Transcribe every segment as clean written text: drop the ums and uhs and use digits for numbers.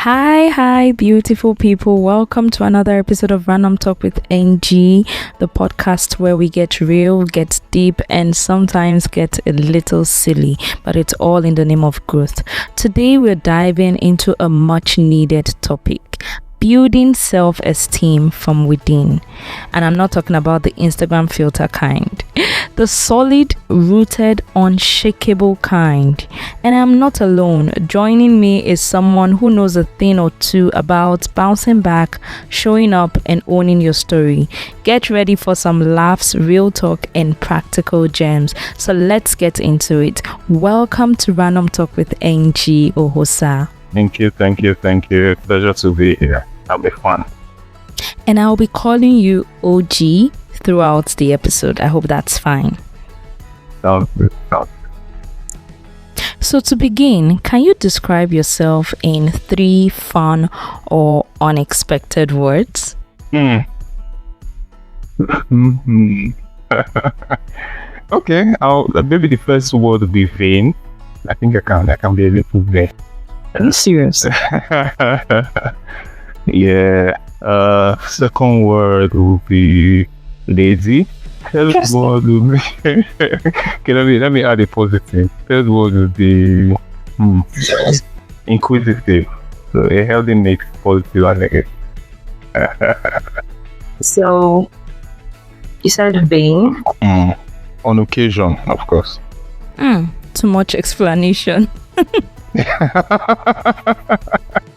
Hi, beautiful people. Welcome to another episode of Random Talk with NG, the podcast where we get real, get deep, and sometimes get a little silly, but it's all in the name of growth. Today, we're diving into a much needed topic. Building self-esteem from within. And I'm not talking about the Instagram filter kind. The solid, rooted, unshakable kind. And I'm not alone. Joining me is someone who knows a thing or two about bouncing back, showing up, and owning your story. Get ready for some laughs, real talk, and practical gems. So let's get into it. Welcome to Random Talk with NG, Oghosa. Thank you. Pleasure to be here. That'll be fun. And I'll be calling you OG throughout the episode. I hope that's fine. Sounds good. So to begin, can you describe yourself in 3 fun or unexpected words? Okay, maybe the first word would be vain. I think I can be a little vain. Are you serious? Yeah. Second word will be lazy. Third word will be okay, let me add a positive. Third word will be inquisitive. So a healthy mix, positive and negative. So you said vain. On occasion, of course. Too much explanation.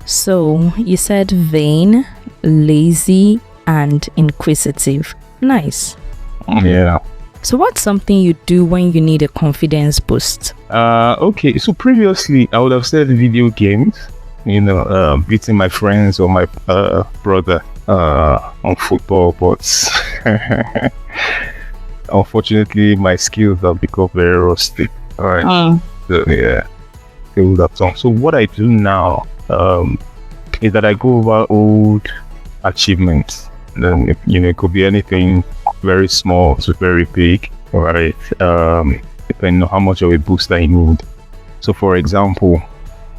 So you said vain, lazy, and inquisitive. Nice. Yeah. So what's something you do when you need a confidence boost? Okay, so previously I would have said video games, beating my friends or my brother on football, but unfortunately my skills have become very rusty. Alright. So yeah, they would have done. So what I do now is that I go over old achievements. Then it could be anything very small to very big, right? Depending on how much of a boost I need. So for example,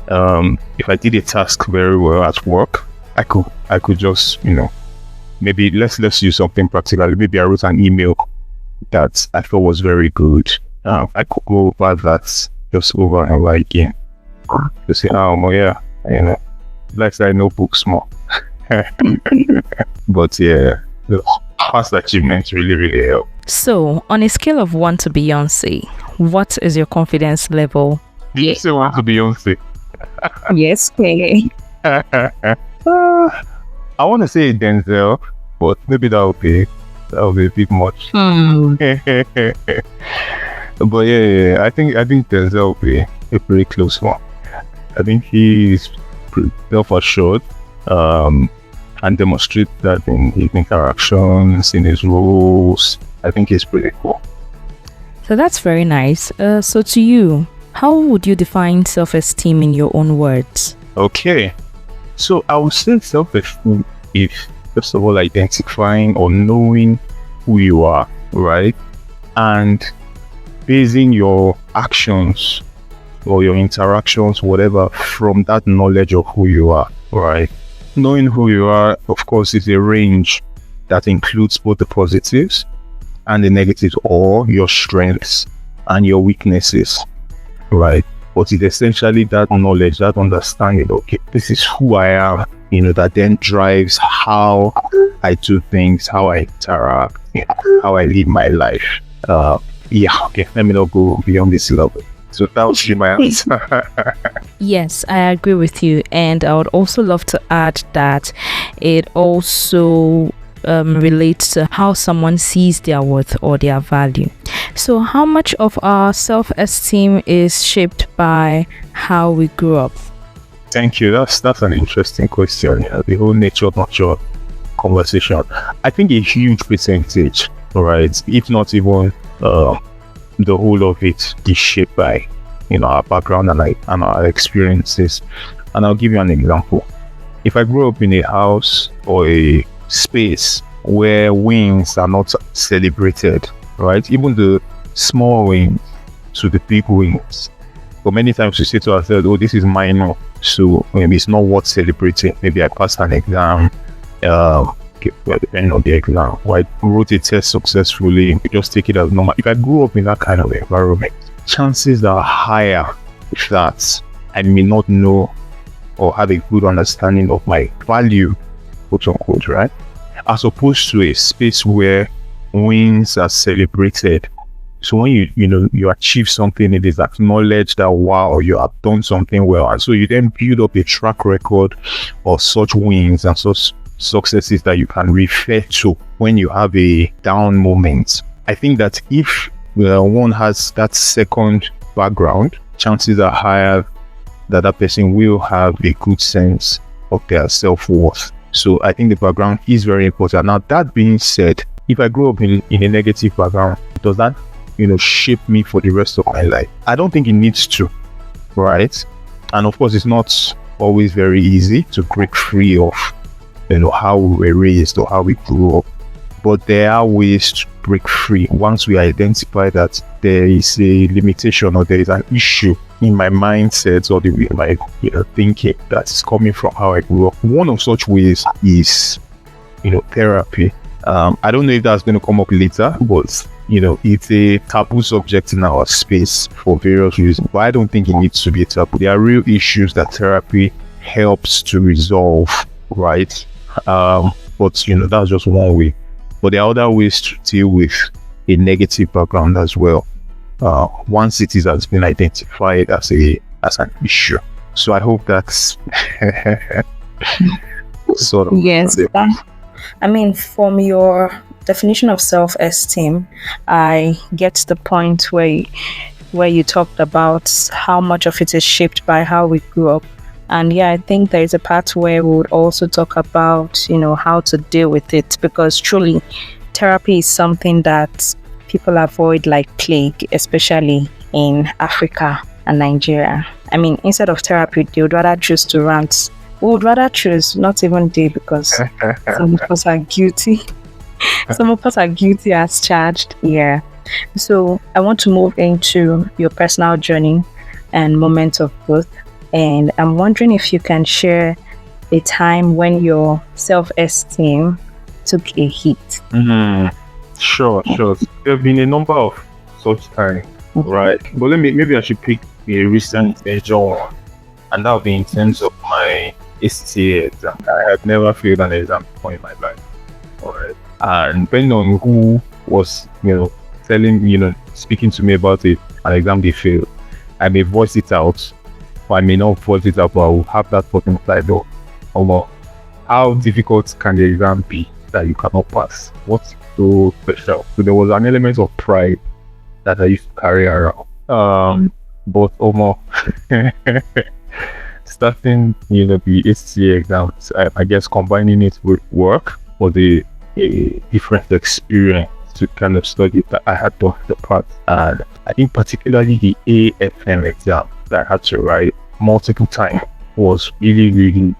if I did a task very well at work, I could just maybe let's use something practical. Maybe I wrote an email that I thought was very good. I could go over that just over and over again to say, let's say notebooks more. But yeah, the past achievements really help. So on a scale of 1 to Beyonce, what is your confidence level? Did you say 1 to Beyonce? Yes, okay. I want to say Denzel, but maybe that would be a bit much. But yeah, I think Denzel will be a pretty close one. I think he's self-assured and demonstrate that in his interactions, in his roles. I think he's pretty cool. So that's very nice. So to you, how would you define self-esteem in your own words? Okay, so I would say self-esteem is first of all identifying or knowing who you are, right? And basing your actions or your interactions, whatever, from that knowledge of who you are, right? Knowing who you are, of course, is a range that includes both the positives and the negatives, or your strengths and your weaknesses, right? But it's essentially that knowledge, that understanding, okay, this is who I am, that then drives how I do things, how I interact, how I live my life. Okay, let me not go beyond this level. So that would be my answer. Yes, I agree with you. And I would also love to add that it also relates to how someone sees their worth or their value. So how much of our self-esteem is shaped by how we grew up? Thank you. That's an interesting question. The whole nature-nurture conversation. I think a huge percentage, right? If not even the whole of it is shaped by our background and our experiences. And I'll give you an example. If I grew up in a house or a space where wins are not celebrated, right? Even the small wins to the big wins, But many times we say to ourselves, oh, this is minor, so maybe it's not worth celebrating. Maybe I passed an exam, well, depending on the exam, or I wrote a test successfully, just take it as normal. If I grew up in that kind of environment, chances are higher that I may not know or have a good understanding of my value, quote unquote, right? As opposed to a space where wins are celebrated. So when you achieve something, it is acknowledged that, wow, you have done something well. And so you then build up a track record of such wins and such successes that you can refer to when you have a down moment. I think that if one has that second background, chances are higher that that person will have a good sense of their self-worth. So I think the background is very important. Now, that being said, if I grow up in a negative background, does that shape me for the rest of my life? I don't think it needs to, right? And of course, it's not always very easy to break free of how we were raised or how we grew up, but there are ways to break free once we identify that there is a limitation or there is an issue in my mindset or my thinking that is coming from how I grew up. One of such ways is therapy. I don't know if that's going to come up later, but it's a taboo subject in our space for various reasons, but I don't think it needs to be a taboo. There are real issues that therapy helps to resolve, right? But that's just one way. But there are other ways to deal with a negative background as well, once it has been identified as an issue. So I hope that's sort of yes. I mean, from your definition of self-esteem, I get to the point where you talked about how much of it is shaped by how we grew up. And yeah, I think there is a part where we would also talk about, how to deal with it, because truly therapy is something that people avoid like plague, especially in Africa and Nigeria. I mean, instead of therapy, they would rather choose to rant. We would rather choose not even they, because some of us are guilty. Some of us are guilty as charged. Yeah. So I want to move into your personal journey and moments of growth. And I'm wondering if you can share a time when your self-esteem took a hit. Sure. There have been a number of such times, right? But maybe I should pick a recent major one, and that would be in terms of my STA exam. I had never failed an exam before in my life. Alright. And depending on who was, speaking to me about an exam they failed, I may voice it out, or I may not voice it out, but I will have that fucking slide up. How difficult can the exam be that you cannot pass? What's so special? So there was an element of pride that I used to carry around. But starting, the STA exams, I guess combining it with work was a different experience to kind of study that I had done in the past. And I think particularly the AFM exam that I had to write multiple times was really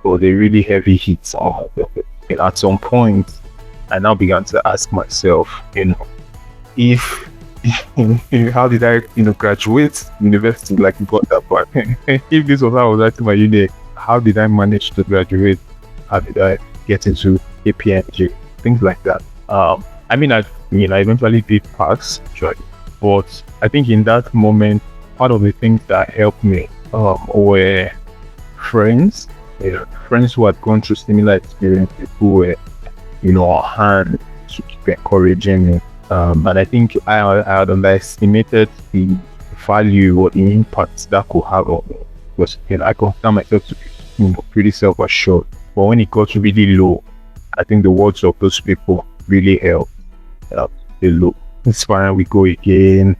was a really heavy hit. And at some point, I now began to ask myself, if how did I, graduate university like you got that part? If this was how I was writing my uni, how did I manage to graduate? How did I get into APNG? Things like that. I eventually did pass, but I think in that moment, part of the things that helped me were friends who had gone through similar experiences, who were, on hand to keep encouraging me. And I think I had underestimated the value or the impact that could have on me. Because I consider myself to be pretty self-assured. But when it got really low, I think the words of those people really helped. They look, it's fine, we go again.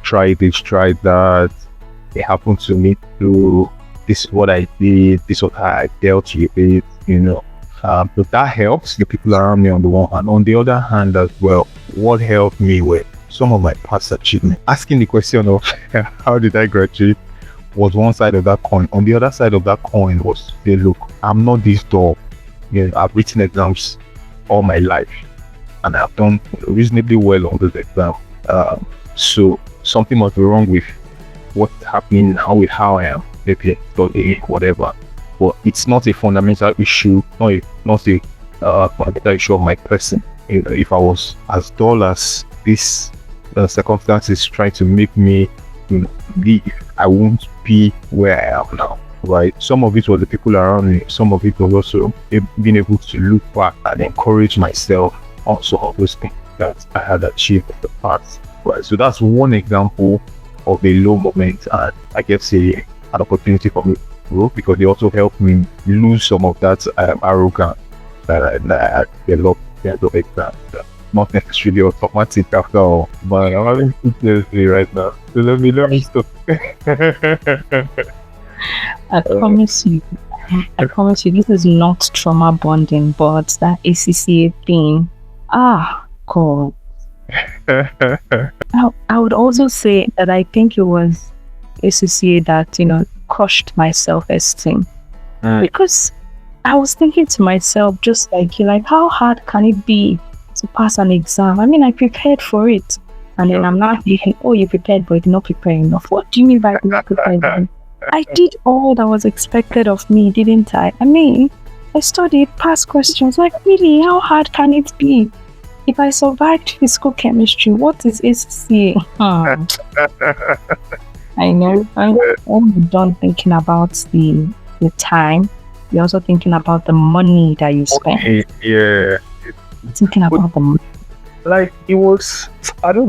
Try this, try that. It happened to me too. This is what I did. This is what I dealt with it. But that helps the people around me on the one hand. On the other hand as well, what helped me with some of my past achievements. Asking the question of how did I graduate was one side of that coin. On the other side of that coin was, say, look, I'm not this dull. I've written exams all my life, and I've done reasonably well on those exams. So something must be wrong with what's happening now with how I am, maybe studying, whatever. But it's not a fundamental issue, not a fundamental issue of my person. You know, if I was as dull as this circumstances trying to make me, you know, leave, I won't be where I am now. Right? Some of it was the people around me. Some of it was also being able to look back and encourage myself also of those things that I had achieved in the past. Right? So that's one example of a low moment, and I guess an opportunity for me to grow, because they also helped me lose some of that arrogance that I had developed at the exam. Not necessarily automatic after all, but I'm having PTSD right now. So let me learn stuff. I promise you, this is not trauma bonding, but that ACCA thing. God. I would also say that I think it was ACCA that, crushed my self-esteem. Because I was thinking to myself, just like, how hard can it be to pass an exam? I mean, I prepared for it. And then I'm not thinking, oh, you prepared, but you did not prepare enough. What do you mean by not prepared? I did all that was expected of me, didn't I? I mean, I studied past questions. Like, really, how hard can it be? If I survived physical chemistry, what is ACCA? I know. I'm done thinking about the time. You're also thinking about the money that you spent. Okay, yeah. Thinking about the money. Like, it was, but to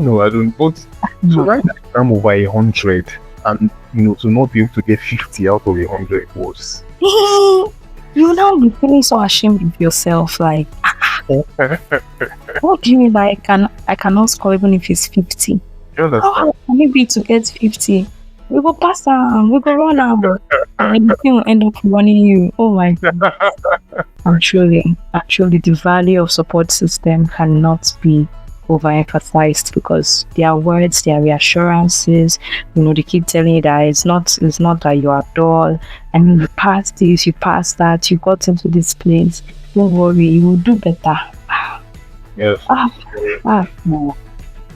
write an exam over 100 and, to not be able to get 50 out of 100 was... You now be feeling so ashamed of yourself, like, what do you mean by I cannot score even if it's 50? How hard can it be to get 50? We go pass them, we go run out, and everything will end up running you. Oh my God. Actually, the value of support system cannot be overemphasized, because their words, their reassurances, they keep telling you that it's not that you are dull. I mean, you passed this, you passed that, you got into this place. Don't worry, you will do better. Yes.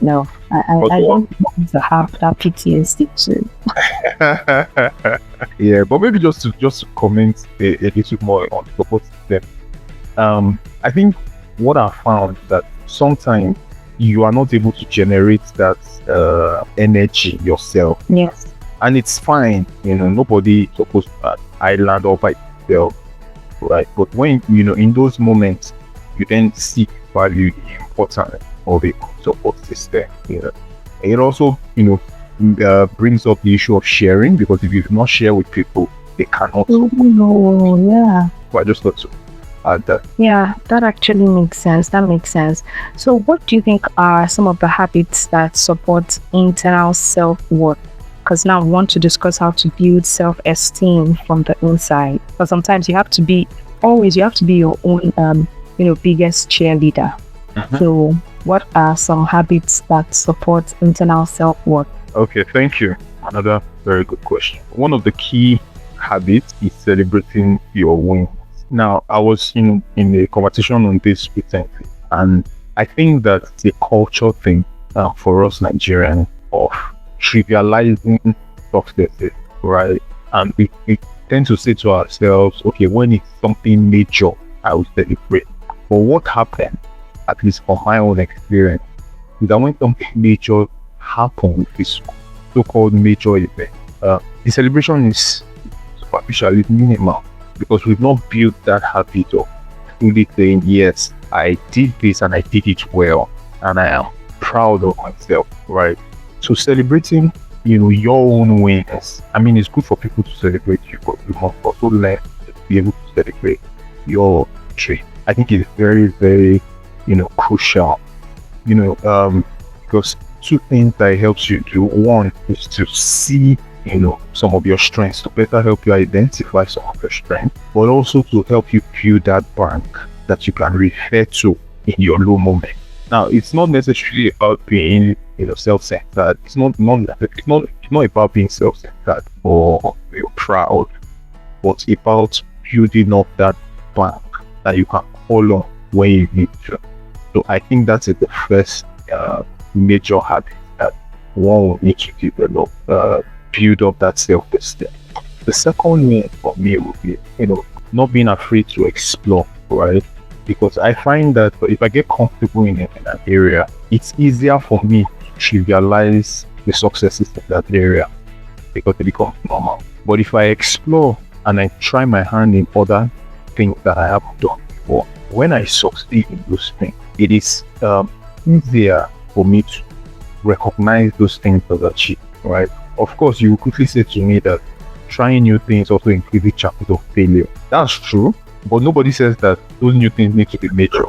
No, I don't want to have that PTSD too. Yeah, but maybe just to comment a little more on the support system. I think what I found that sometimes you are not able to generate that energy yourself. Yes. And it's fine, nobody is supposed to be an island all by itself, right? But when, in those moments, you then seek value the importance of a support system, it also, brings up the issue of sharing, because if you do not share with people, they cannot. Oh, yeah. But I just thought to add that. Yeah, that actually makes sense. That makes sense. So what do you think are some of the habits that support internal self-worth? Because now we want to discuss how to build self-esteem from the inside. Because sometimes you have to be your own, biggest cheerleader. So what are some habits that support internal self-worth? Okay, thank you. Another very good question. One of the key habits is celebrating your wins. Now, I was in a conversation on this recently, and I think that the culture thing for us Nigerians of trivializing successes, right? And we tend to say to ourselves, okay, when it's something major, I will celebrate. But what happened, at least from my own experience, is that when something major happens, this so-called major event, the celebration is superficial, it's minimal, because we've not built that habit of truly saying, yes, I did this and I did it well, and I am proud of myself, right? So celebrating, your own wins. I mean, it's good for people to celebrate you, but you must also learn to be able to celebrate your trade. I think it's very, very, crucial, because two things that it helps you do. One is to see, some of your strengths, to better help you identify some of your strengths, but also to help you build that bank that you can refer to in your low moment. Now, it's not necessarily about being, self-centered. It's not about being self-centered or you're proud, but about building up that bank that you can call on when you need to. So I think that's the first major habit that one will need to develop. build up that self-esteem. The second one for me would be, not being afraid to explore, right? Because I find that if I get comfortable in an area, it's easier for me to trivialize the successes in that area because they become normal. But if I explore and I try my hand in other things that I haven't done before, when I succeed in those things, it is easier for me to recognize those things as achieved, right? Of course, you will quickly say to me that trying new things also increases chances of failure. That's true, but nobody says that those new things need to be major,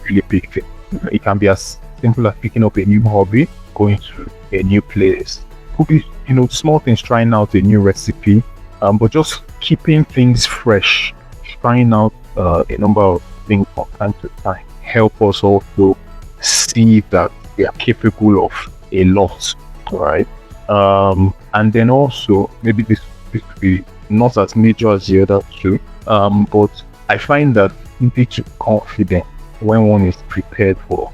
really big things. It can be as simple as picking up a new hobby, going to a new place, could be, small things, trying out a new recipe, but just keeping things fresh, trying out a number of things from time to time, help us also see that we are capable of a lot, right? And then also, maybe this could be not as major as the other two, but I find that you need to be confident when one is prepared for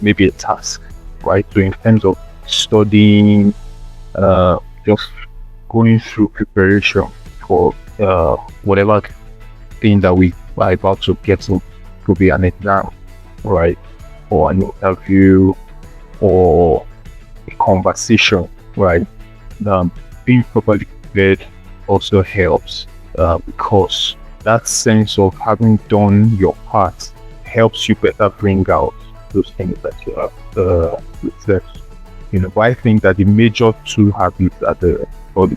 maybe a task, right? So in terms of studying, just going through preparation for whatever thing that we are about to get to, could be an exam, right? Or an interview, or a conversation, right? Being properly prepared also helps because that sense of having done your part helps you better bring out those things that you have researched. But I think that the major two habits are the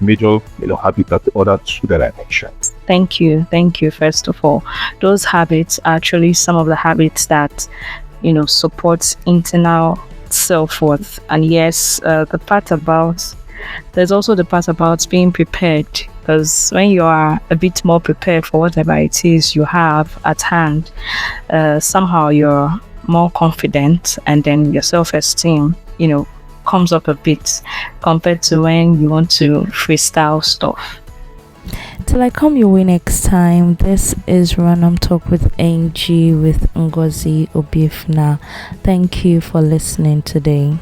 major habits are the other two that I mentioned. Thank you. First of all, those habits are actually some of the habits that supports internal self-worth. And yes, there's also the part about being prepared, because when you are a bit more prepared for whatever it is you have at hand, somehow you're more confident, and then your self-esteem comes up a bit compared to when you want to freestyle stuff. Till I come your way next time, this is Random Talk with Angie with Ngozi Obiefna. Thank you for listening today.